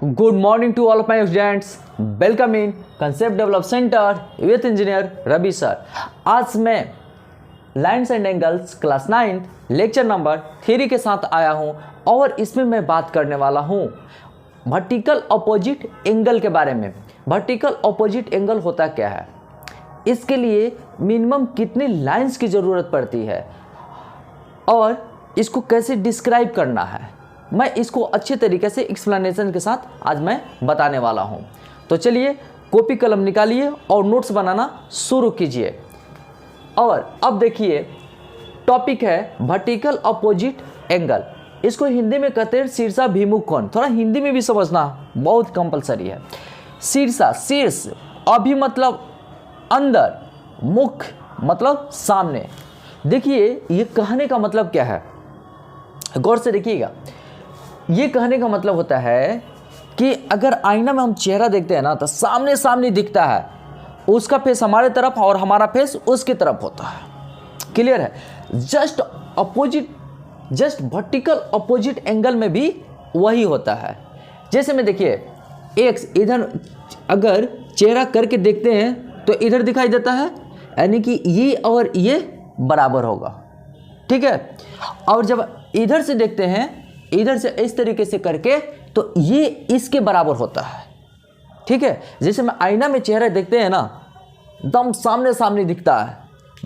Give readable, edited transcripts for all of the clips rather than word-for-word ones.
Good morning to all of my students. Welcome in Concept Develop Center with Engineer Ravi sir. आज मैं lines and angles class 9 lecture number 3 के साथ आया हूं और इसमें मैं बात करने वाला हूं वर्टिकल अपोजिट एंगल के बारे में। वर्टिकल अपोजिट एंगल होता क्या है, इसके लिए मिनिमम कितनी लाइन्स की ज़रूरत पड़ती है और इसको कैसे डिस्क्राइब करना है, मैं इसको अच्छे तरीके से एक्सप्लेनेशन के साथ आज मैं बताने वाला हूं। तो चलिए कॉपी कलम निकालिए और नोट्स बनाना शुरू कीजिए। और अब देखिए टॉपिक है वर्टिकल अपोजिट एंगल। इसको हिंदी में कहते हैं शीर्षाभिमुख कोण। थोड़ा हिंदी में भी समझना बहुत कंपलसरी है। शीर्षा, शीर्ष, अभि मतलब अंदर, मुख मतलब सामने। देखिए ये कहने का मतलब क्या है, गौर से देखिएगा। ये कहने का मतलब होता है कि अगर आईना में हम चेहरा देखते हैं ना तो सामने सामने दिखता है, उसका फेस हमारे तरफ और हमारा फेस उसकी तरफ होता है। क्लियर है? Just opposite, just vertical opposite angle में भी वही होता है। जैसे में देखिए एक्स, इधर अगर चेहरा करके देखते हैं तो इधर दिखाई देता है, यानी कि ये और ये बराबर होगा। ठीक है? और जब इधर से देखते हैं, इधर से इस तरीके से करके, तो ये इसके बराबर होता है। ठीक है? जैसे में आईना में चेहरा देखते हैं ना, एकदम सामने सामने दिखता है,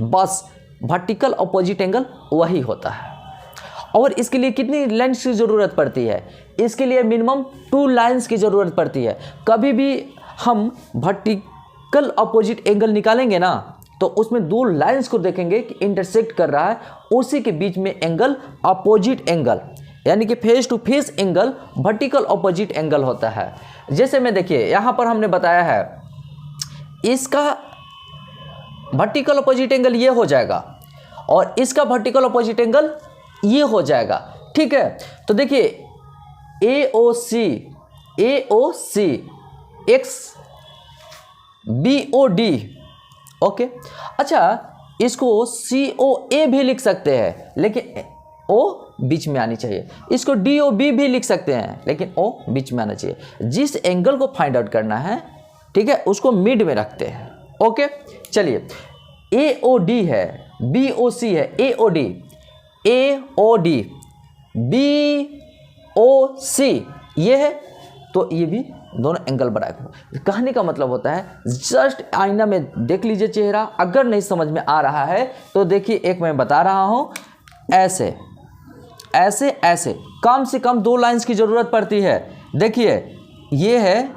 बस वर्टिकल अपोजिट एंगल वही होता है। और इसके लिए कितनी लाइन्स की ज़रूरत पड़ती है? इसके लिए मिनिमम 2 लाइन्स की ज़रूरत पड़ती है। कभी भी हम वर्टिकल अपोजिट एंगल निकालेंगे ना तो उसमें 2 लाइन्स को देखेंगे कि इंटरसेक्ट कर रहा है, उसी के बीच में एंगल अपोजिट एंगल, यानी कि face to face angle vertical opposite angle होता है। जैसे में देखिए यहाँ पर हमने बताया है, इसका वर्टिकल अपोजिट एंगल ये हो जाएगा और इसका वर्टिकल अपोजिट एंगल ये हो जाएगा। ठीक है? तो देखिए AOC एक्स BOD। ओके, अच्छा इसको COA भी लिख सकते हैं, लेकिन O बीच में आनी चाहिए। इसको DOB भी लिख सकते हैं, लेकिन O बीच में आना चाहिए। जिस एंगल को फाइंड आउट करना है, ठीक है, उसको मिड में रखते हैं। ओके, चलिए AOD है, BOC है, AOD BOC ये है, तो ये भी दोनों एंगल बराबर। कहने का मतलब होता है जस्ट आईना में देख लीजिए चेहरा, अगर नहीं समझ में आ रहा है तो देखिए एक मैं बता रहा हूँ, ऐसे ऐसे ऐसे कम से कम 2 लाइन्स की ज़रूरत पड़ती है। देखिए ये है,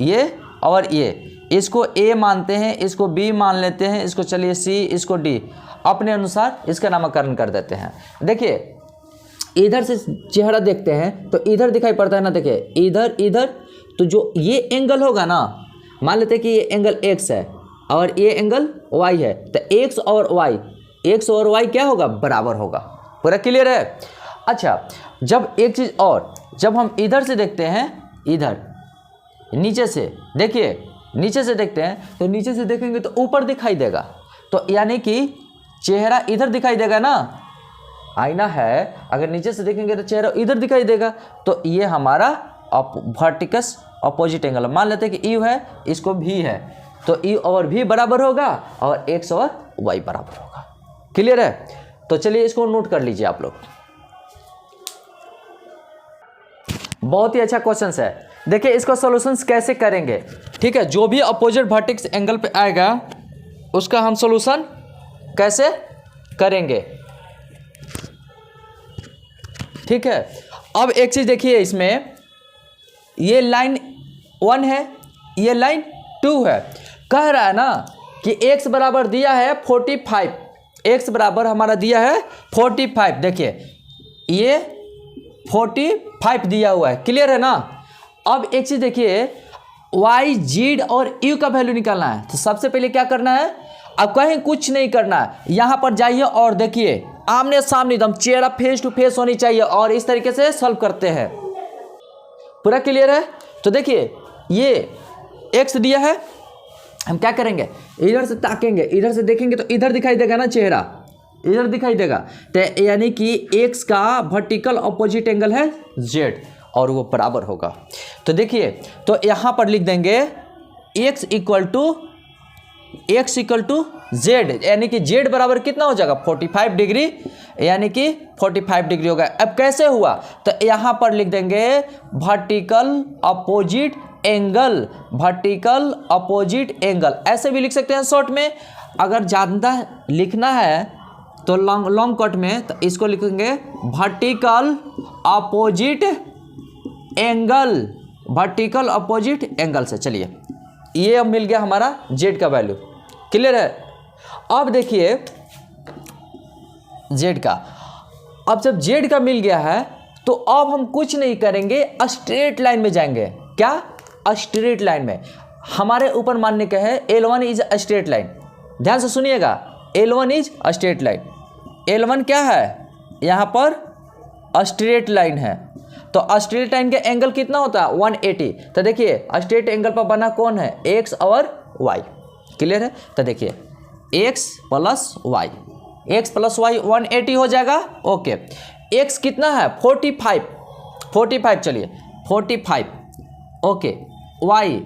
ये और ये, इसको A मानते हैं, इसको B मान लेते हैं, इसको चलिए C, इसको D, अपने अनुसार इसका नामकरण कर देते हैं। देखिए इधर से चेहरा देखते हैं तो इधर दिखाई पड़ता है ना, देखिए इधर इधर, तो जो ये एंगल होगा ना, मान लेते हैं कि ये एंगल X है और ये एंगल Y है, तो X और Y क्या होगा? बराबर होगा। पूरा क्लियर है? अच्छा, जब एक चीज़ और, जब हम इधर से देखते हैं, इधर नीचे से देखिए, नीचे से देखते हैं तो नीचे से देखेंगे तो ऊपर दिखाई देगा, तो यानी कि चेहरा इधर दिखाई देगा ना, आईना है, अगर नीचे से देखेंगे तो चेहरा इधर दिखाई देगा, तो ये हमारा वर्टिकल अपोजिट एंगल। मान लेते हैं कि U है, इसको V है, तो U और V बराबर होगा और X और Y बराबर होगा। क्लियर है? तो चलिए इसको नोट कर लीजिए आप लोग। बहुत ही अच्छा क्वेश्चन है। देखिए इसको सॉल्यूशंस कैसे करेंगे। ठीक है, जो भी अपोजिट वर्टिकल एंगल पे आएगा उसका हम सॉल्यूशन कैसे करेंगे। ठीक है, अब एक चीज देखिए, इसमें ये लाइन 1 है, ये लाइन 2 है। कह रहा है ना कि x बराबर दिया है 45, x बराबर हमारा दिया है 45। देखिए ये 45 दिया हुआ है। क्लियर है ना? अब एक चीज देखिए, y, z और u का वैल्यू निकालना है, तो सबसे पहले क्या करना है, अब कहीं कुछ नहीं करना है, यहाँ पर जाइए और देखिए आमने सामने एकदम चेहरा फेस टू फेस होनी चाहिए, और इस तरीके से सॉल्व करते हैं। पूरा क्लियर है? तो देखिए ये x दिया है, हम क्या करेंगे, इधर से ताकेंगे, इधर से देखेंगे तो इधर दिखाई देगा ना चेहरा, इधर दिखाई देगा, तो यानी कि x का वर्टिकल अपोजिट एंगल है z और वो बराबर होगा। तो देखिए, तो यहाँ पर लिख देंगे x इक्वल टू जेड, यानी कि जेड बराबर कितना हो जाएगा 45 डिग्री, यानी कि 45 डिग्री होगा। अब कैसे हुआ, तो यहाँ पर लिख देंगे vertical opposite angle, vertical opposite angle, ऐसे भी लिख सकते हैं शॉर्ट में। अगर ज़्यादा लिखना है तो लॉन्ग कट में, तो इसको लिखेंगे vertical opposite angle, vertical opposite angle से। चलिए, ये अब मिल गया हमारा जेड का वैल्यू, क्लियर है। अब देखिए जेड का, अब जब जेड का मिल गया है तो अब हम कुछ नहीं करेंगे, स्ट्रेट लाइन में जाएंगे। क्या, स्ट्रेट लाइन में। हमारे ऊपर मानने का है L1 is a straight line, ध्यान से सुनिएगा, L1 is a straight line. L1 क्या है, यहाँ पर स्ट्रेट लाइन है, तो स्ट्रेट लाइन का एंगल कितना होता है 180। तो देखिए स्ट्रेट एंगल पर बना कौन है, x और y, क्लियर है। तो देखिए x plus Y, x plus Y 180 हो जाएगा, ओके। x कितना है 45, चलिए 45, ओके। y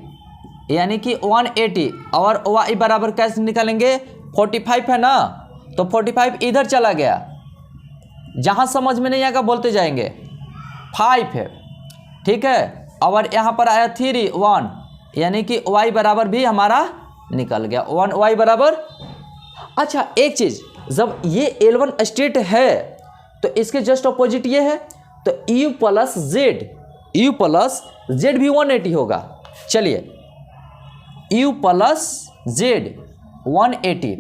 यानी कि 180 और y बराबर कैसे निकालेंगे, 45 है ना, तो 45 इधर चला गया, जहाँ समझ में नहीं आएगा बोलते जाएंगे, 5 है, ठीक है। और यहाँ पर आया 3 1, यानी कि y बराबर भी हमारा निकल गया 1, y बराबर। अच्छा एक चीज़, जब ये L1 स्ट्रेट है तो इसके जस्ट अपोजिट ये है, तो u प्लस जेड भी 180 होगा। चलिए u प्लस जेड 180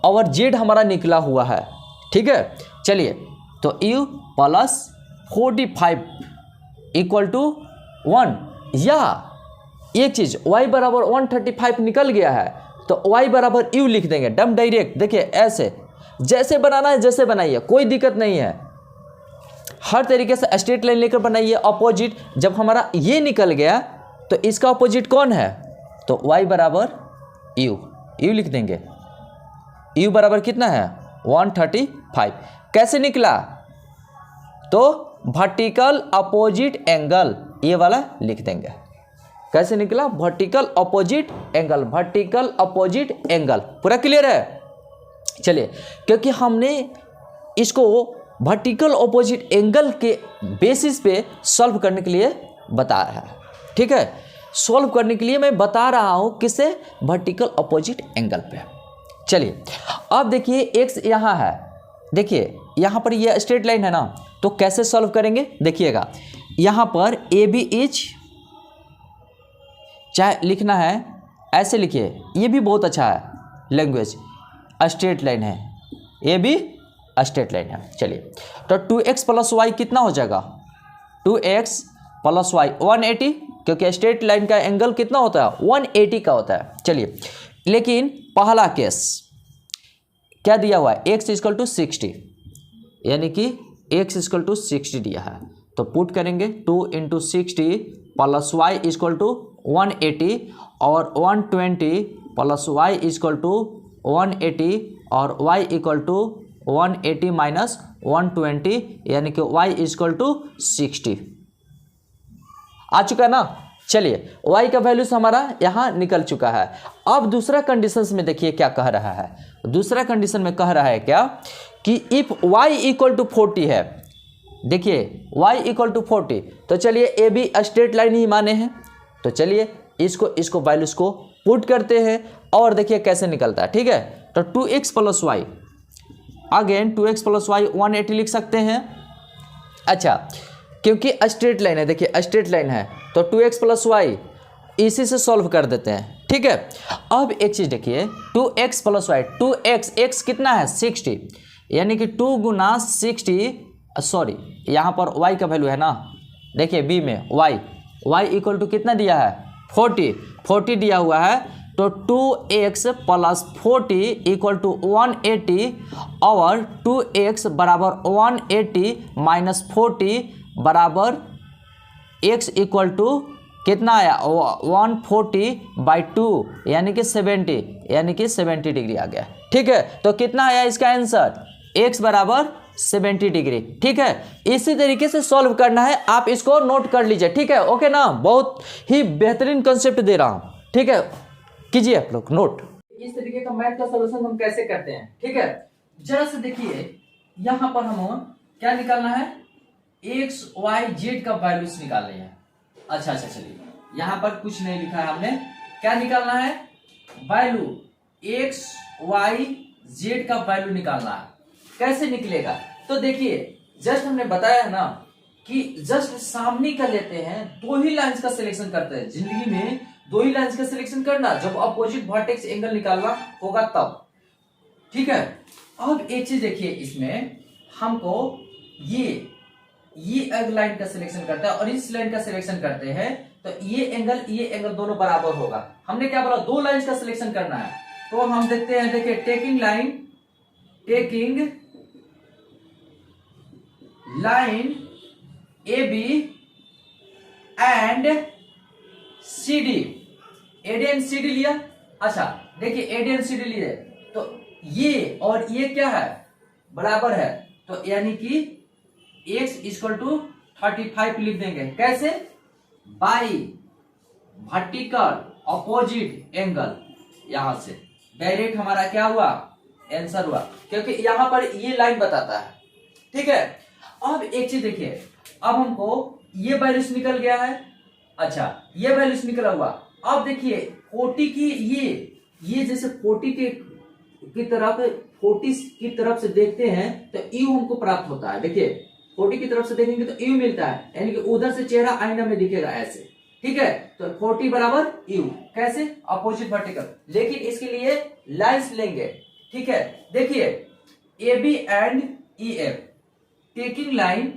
और जेड हमारा निकला हुआ है, ठीक है। चलिए तो u प्लस 45 इक्वल टू 1, या एक चीज़ y बराबर 135 निकल गया है, तो y बराबर u लिख देंगे डम डायरेक्ट। देखिए ऐसे जैसे बनाना है जैसे बनाइए, कोई दिक्कत नहीं है, हर तरीके से स्ट्रेट लाइन लेकर बनाइए। अपोजिट जब हमारा ये निकल गया तो इसका अपोजिट कौन है, तो y बराबर u लिख देंगे। u बराबर कितना है 135, कैसे निकला, तो वर्टिकल अपोजिट एंगल, ये वाला लिख देंगे। कैसे निकला, vertical opposite angle, vertical opposite angle, पूरा क्लियर है। चलिए, क्योंकि हमने इसको वर्टिकल अपोजिट एंगल के बेसिस पे सॉल्व करने के लिए बताया है, ठीक है। सॉल्व करने के लिए मैं बता रहा हूँ किससे, वर्टिकल अपोजिट एंगल पे। चलिए अब देखिए x यहाँ है, देखिए यहाँ पर ये स्ट्रेट लाइन है ना, तो कैसे सॉल्व करेंगे देखिएगा। यहाँ पर ए बी इज, चाहे लिखना है ऐसे लिखिए, ये भी बहुत अच्छा है लैंग्वेज, स्ट्रेट लाइन है, ये भी स्ट्रेट लाइन है। चलिए तो 2x प्लस वाई कितना हो जाएगा, 2x प्लस वाई 180, क्योंकि स्ट्रेट लाइन का एंगल कितना होता है 180 का होता है। चलिए लेकिन पहला केस क्या दिया हुआ है, x इक्वल टू 60, यानी कि x इक्वल टू 60 दिया है, तो पुट करेंगे 2 into 60 plus Y equal to 180 और 120 प्लस वाई इक्वल टू 180 और y इक्वल टू 180 माइनस 120, यानी कि y इक्वल टू 60 आ चुका है ना। चलिए y का वैल्यूज हमारा यहाँ निकल चुका है। अब दूसरा कंडीशन में देखिए क्या कह रहा है, दूसरा कंडीशन में कह रहा है क्या कि इफ y इक्वल टू 40 है, देखिए y इक्वल टू 40, तो चलिए ए बी स्ट्रेट लाइन ही माने हैं, तो चलिए इसको वैल्यूज को पुट करते हैं और देखिए कैसे निकलता है, ठीक है। तो 2x plus Y, again 2x plus Y 180 लिख सकते हैं। अच्छा क्योंकि स्ट्रेट लाइन है, देखिए स्ट्रेट लाइन है, तो 2x प्लस वाई इसी से सॉल्व कर देते हैं, ठीक है। अब एक चीज़ देखिए, 2x plus Y, 2x x कितना है 60, यानी कि 2 गुना 60, सॉरी यहाँ पर y का वैल्यू है ना, देखिए b में y इक्वल टू कितना दिया है 40 दिया हुआ है, तो 2x प्लस 40 इक्वल टू 180 और 2x बराबर 180 माइनस 40 बराबर x इक्वल टू कितना आया 140/2, यानी कि 70 डिग्री आ गया, ठीक है। तो कितना आया इसका आंसर, x बराबर 70 डिग्री। ठीक है, इसी तरीके से सॉल्व करना है, आप इसको नोट कर लीजिए। ठीक है, ओके ना, बहुत ही बेहतरीन कंसेप्ट दे रहा हूं। ठीक है, कीजिए आप लोग नोट। इस तरीके का मैथ का सॉल्यूशन हम कैसे करते हैं। ठीक है, जरा से देखिए, यहां पर हम क्या निकालना है, एक्स वाई जेड का वैल्यूज निकालने हैं। अच्छा, चलिए, यहां पर कुछ नहीं लिखा है हमने, क्या निकालना है, वैल्यू एक्स वाई जेड का वैल्यू निकालना है। कैसे निकलेगा, तो देखिए, जस्ट हमने बताया है ना कि जस्ट सामने का लेते हैं, दो ही लाइंस का सिलेक्शन करते हैं। जिंदगी में दो ही लाइंस का सिलेक्शन करना, जब अपोजिट वर्टेक्स एंगल निकालना होगा तब। ठीक है, अब एक चीज देखिए, इसमें हमको ये लाइन का सिलेक्शन करता है और इस लाइन का सिलेक्शन करते हैं, तो ये एंगल दोनों बराबर होगा। हमने क्या बोला, दो लाइंस का सिलेक्शन करना है, तो हम देखते हैं, देखिए, taking line A B and C D, AD and C D लिया। अच्छा, देखिए, एडी एंड सी डी लिए, तो ये और ये क्या है, बराबर है, तो यानी कि x इक्वल टू 35 लिख देंगे। कैसे, बाई वर्टिकल अपोजिट एंगल, यहां से डायरेक्ट हमारा क्या हुआ, आंसर हुआ, क्योंकि यहां पर ये लाइन बताता है। ठीक है, अब एक चीज देखिए, अब हमको ये वैल्यूज निकल गया है। अच्छा, ये वैल्यूज निकला हुआ। अब देखिए 40 की ये जैसे 40 की तरफ से देखते हैं तो यू हमको प्राप्त होता है। देखिए 40 की तरफ से देखेंगे तो यू मिलता है, यानी कि उधर से चेहरा आईना में दिखेगा ऐसे। ठीक है, तो 40 बराबर यू, कैसे, अपोजिट वर्टिकल। लेकिन इसके लिए लाइंस लेंगे। ठीक है, देखिए, A B and E F, taking line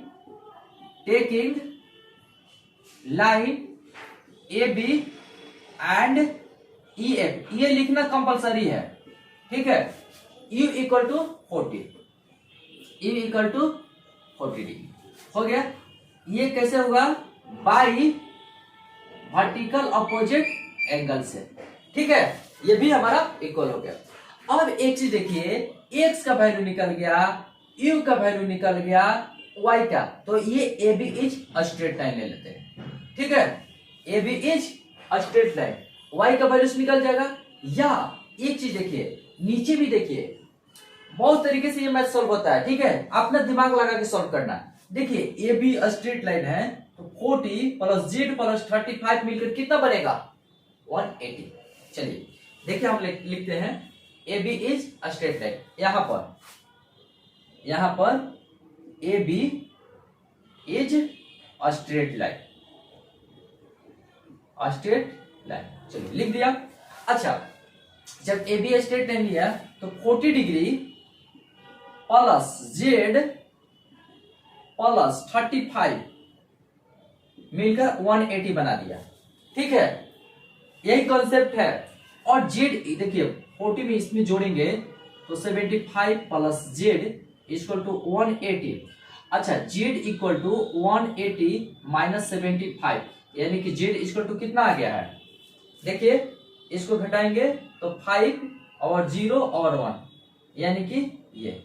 A B and E F, ये लिखना कंपलसरी है। ठीक है, U इक्वल टू 40 डिग्री हो गया। ये कैसे होगा, बाई वर्टिकल अपोजिट एंगल से। ठीक है, ये भी हमारा इक्वल हो गया। अब एक चीज देखिए, x का वैल्यू निकल गया, u का वैल्यू निकल गया, y का, तो ये A B is straight line ले लेते हैं। ठीक है, A B is straight line, y का वैल्यूज निकल जाएगा। या एक चीज देखिए, नीचे भी देखिए, बहुत तरीके से ये मैथ सॉल्व होता है। ठीक है, अपना दिमाग लगा के सॉल्व करना है। देखिए, ए बी स्ट्रेट लाइन है, तो 40 प्लस जेड प्लस 35 मिलकर कितना बनेगा, 180। चलिए देखिए, हम लिखते हैं A B is straight line. यहां पर A B is straight line, चलिए लिख दिया। अच्छा, जब ए बी स्ट्रेट लाइन लिया तो 40 डिग्री प्लस जेड प्लस 35 मिलकर 180 बना दिया। ठीक है, यही कॉन्सेप्ट है। और जेड देखिए 40 में इसमें जोड़ेंगे तो 75 प्लस जेड इक्वल टू 180। अच्छा, जेड इक्वल टू 180 माइनस 75, यानी कि जेड इक्वल टू कितना आ गया है, देखिए इसको घटाएंगे तो 5 और 0 और 1, यानी कि ये।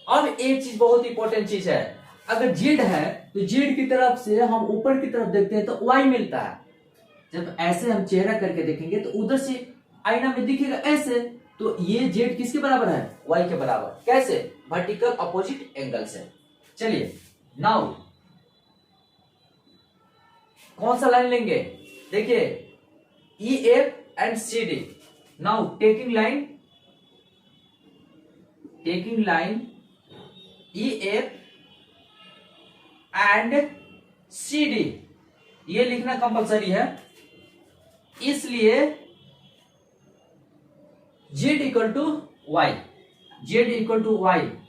अब एक चीज बहुत इंपॉर्टेंट चीज है, अगर जेड है तो जेड की तरफ से हम ऊपर की तरफ देखते हैं तो वाई मिलता है। जब ऐसे हम चेहरा करके देखेंगे तो उधर से आईना में दिखेगा ऐसे, तो ये जेड किसके बराबर है, वाई के बराबर। कैसे, वर्टिकल अपोजिट एंगल से। चलिए नाउ कौन सा लाइन लेंगे, देखिए E F and C D. Now taking line E F and C D, ये लिखना कंपलसरी है, इसलिए जेड इक्वल टू वाई,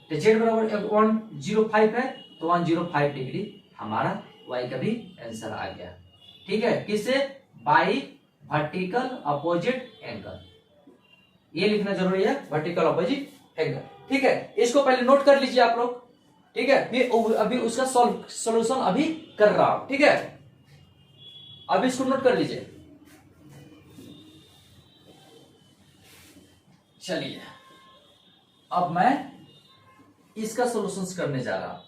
तो जेड बराबर 105 है, तो 105 डिग्री हमारा वाई का भी आंसर आ गया। ठीक है, किससे, बाई वर्टिकल अपोजिट एंगल, ये लिखना जरूरी है, वर्टिकल अपोजिट एंगल। ठीक है, इसको पहले नोट कर लीजिए आप लोग। ठीक है, फिर अभी उसका सॉल्यूशन अभी कर रहा हूं। ठीक है, अभी इसको नोट कर लीजिए। चलिए अब मैं इसका सॉल्यूशंस करने जा रहा हूं।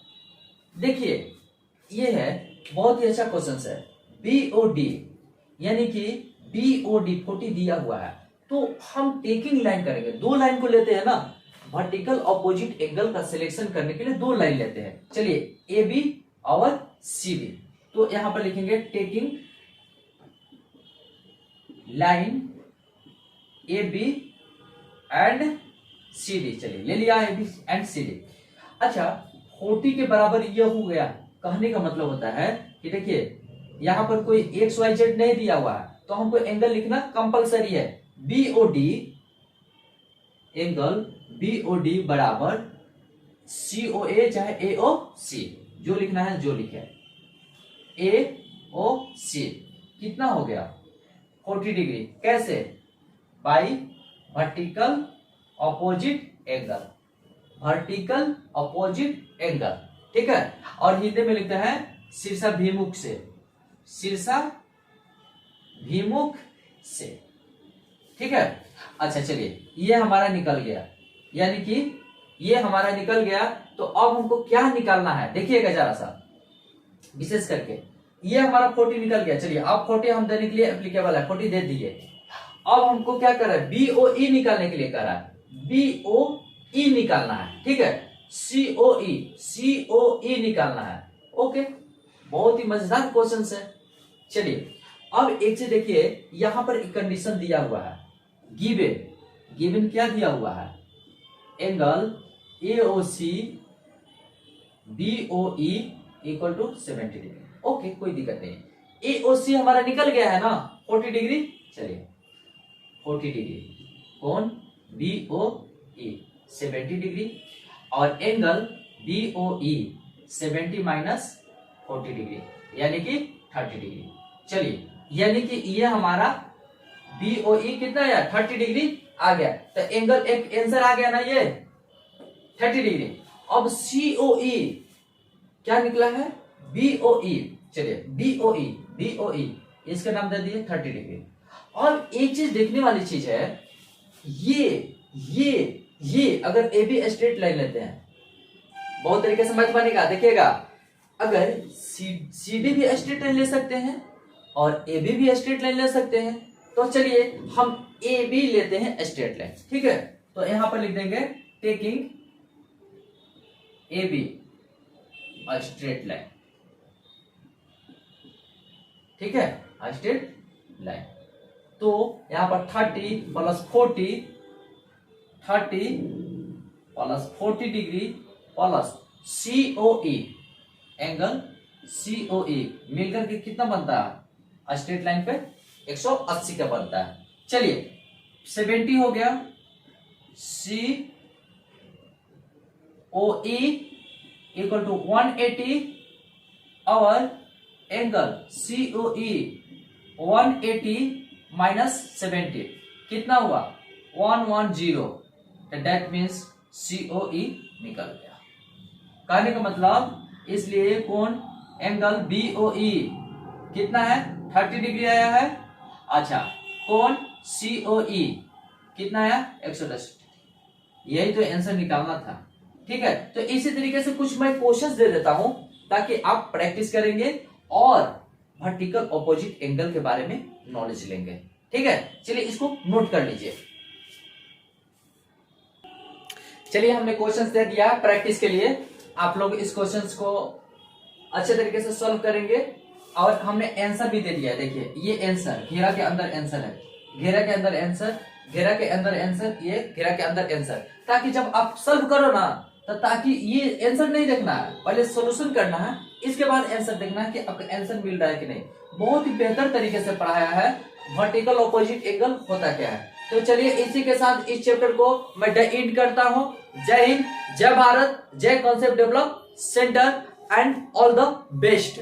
देखिए ये है बहुत ही अच्छा क्वेश्चन है। बीओडी यानी कि बीओडी 40 दिया हुआ है, तो हम टेकिंग लाइन करेंगे। दो लाइन को लेते हैं ना, वर्टिकल ऑपोजिट एंगल का सिलेक्शन करने के लिए दो लाइन लेते हैं। चलिए ए बी और सी बी, तो यहां पर लिखेंगे taking line A B and C D. चलिए ले लिया A B and C D. अच्छा 40 के बराबर ये हो गया, कहने का मतलब होता है कि देखिए यहां पर कोई एक्स वाई जेड नहीं दिया हुआ है, तो हमको एंगल लिखना कंपलसरी है। बीओडी एंगल बीओडी बराबर सीओए चाहे एओ सी, जो लिखना है जो लिखे। एओ सी कितना हो गया 40 डिग्री। कैसे? By vertical opposite angle, vertical opposite angle, ठीक है। और हिंदी में लिखते हैं शीर्षाभिमुख से, शीर्षाभिमुख से, ठीक है। अच्छा चलिए ये हमारा निकल गया, यानी कि ये हमारा निकल गया। तो अब हमको क्या निकालना है देखिएगा जरा सा विशेष करके। ये हमारा 40 निकल गया। चलिए अब 40 हम देने के लिए एप्लीकेबल है, 40 दे दिए। अब हमको क्या कर रहा है, बीओई निकालने के लिए कर रहा है, बीओई निकालना है, ठीक है। सीओई निकालना है। ओके, बहुत ही मजेदार क्वेश्चन है। चलिए अब एक चीज देखिए, यहां पर एक कंडीशन दिया हुआ है, गिवन क्या दिया हुआ है, angle AOC BOE equal to 70 degree. Okay कोई दिक्कत नहीं। एओसी हमारा निकल गया है ना 40 डिग्री। चलिए 40 डिग्री कौन बीओई 70 डिग्री, और एंगल बीओई 70 माइनस 40 डिग्री यानी कि 30 डिग्री। चलिए यानी कि ये हमारा बीओई कितना आया 30 डिग्री आ गया। तो एंगल एक आंसर आ गया ना ये 30 डिग्री। अब सीओई क्या निकला है बीओई। चलिए बीओई इसका नाम दे दिए 30 डिग्री। और एक चीज देखने वाली चीज है, ये अगर ए बी स्ट्रेट लाइन लेते हैं, बहुत तरीके से समझ पाने का देखिएगा। अगर सी डी भी स्ट्रेट लाइन ले सकते हैं और ए बी भी स्ट्रेट लाइन ले सकते हैं, तो चलिए हम ए बी लेते हैं स्ट्रेट लाइन, ठीक है। तो यहां पर लिख देंगे taking A be straight line, ठीक है, स्ट्रेट लाइन। तो यहां पर 30 plus 40 degree plus COE angle COE मिलकर के कितना बनता है स्ट्रेट लाइन पे 180 का बनता है। चलिए 70 हो गया, सीओई इक्वल टू 180 और एंगल सीओई 180 माइनस 70 कितना हुआ 110। दैट मीन्स सीओई निकल गया। कहने का मतलब इसलिए कौन एंगल बीओई कितना है 30 डिग्री आया है। अच्छा कौन सीओई कितना आया 110। यही तो आंसर निकालना था, ठीक है। तो इसी तरीके से कुछ मैं क्वेश्चंस दे देता हूं ताकि आप प्रैक्टिस करेंगे और वर्टिकल ऑपोजिट एंगल के बारे में नॉलेज लेंगे, ठीक है। चलिए इसको नोट कर लीजिए। चलिए हमने क्वेश्चंस दे दिया प्रैक्टिस के लिए, आप लोग इस क्वेश्चंस को अच्छे तरीके से सॉल्व करेंगे। और हमने आंसर भी दे दिया है। देखिए ये आंसर घेरा के अंदर आंसर है, घेरा के अंदर आंसर, घेरा के अंदर आंसर, ये घेरा के अंदर आंसर, ताकि जब आप सॉल्व करो ना तो ताकि ये आंसर नहीं देखना है, पहले सॉल्यूशन करना है, इसके बाद आंसर देखना है कि आपका आंसर मिल रहा है कि नहीं। बहुत ही बेहतर तरीके से पढ़ाया है वर्टिकल ऑपोजिट एंगल होता क्या है। तो चलिए इसी के साथ इस चैप्टर को मैं एंड करता हूं। जय हिंद, जय भारत, जय concept develop centre and all the best.